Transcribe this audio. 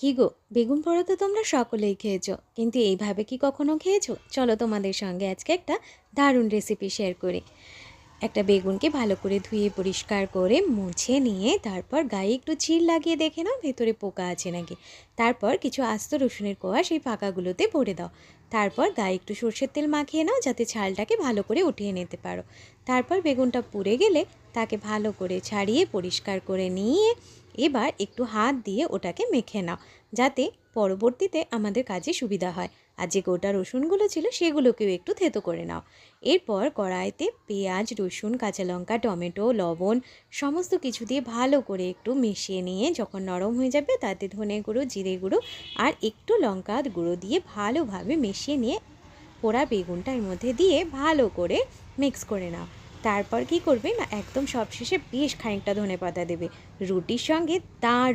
কি গো, বেগুন পোড়া তো তোমরা সকলেই খেয়েছো, কিন্তু এইভাবে কি কখনো খেয়েছো? চলো তোমাদের সঙ্গে আজকে একটা দারুণ রেসিপি শেয়ার করি। একটা বেগুনকে ভালো করে ধুয়ে পরিষ্কার করে মুছে নিয়ে তারপর গায়ে একটু চিড় লাগিয়ে দেখে নাও ভেতরে পোকা আছে নাকি। তারপর কিছু আস্ত রসুনের কোয়া সেই ফাঁকাগুলোতে ভরে দাও। তারপর গায়ে একটু সর্ষের তেল মাখিয়ে নাও যাতে ছালটাকে ভালো করে উঠিয়ে নিতে পারো। তারপর বেগুনটা পুড়ে গেলে তাকে ভালো করে ছাড়িয়ে পরিষ্কার করে নিয়ে এবার একটু হাত দিয়ে ওটাকে মেখে নাও, যাতে পরবর্তীতে আমাদের কাজে সুবিধা হয়। আর যে গোটা রসুনগুলো ছিল সেগুলোকেও একটু থেতো করে নাও। এরপর কড়াইতে পেঁয়াজ, রসুন, কাঁচা লঙ্কা, টমেটো, লবণ সমস্ত কিছু দিয়ে ভালো করে একটু মিশিয়ে নিয়ে যখন নরম হয়ে যাবে তাতে ধনে গুঁড়ো, জিরে গুঁড়ো আর একটু লঙ্কা গুঁড়ো দিয়ে ভালোভাবে মিশিয়ে নিয়ে পোড়া বেগুনটা এর মধ্যে দিয়ে ভালো করে মিক্স করে নাও। তারপর কি করবে না, একদম সবশেষে বেশ খানিকটা ধনেপাতা দেবে। রুটির সঙ্গে দারুণ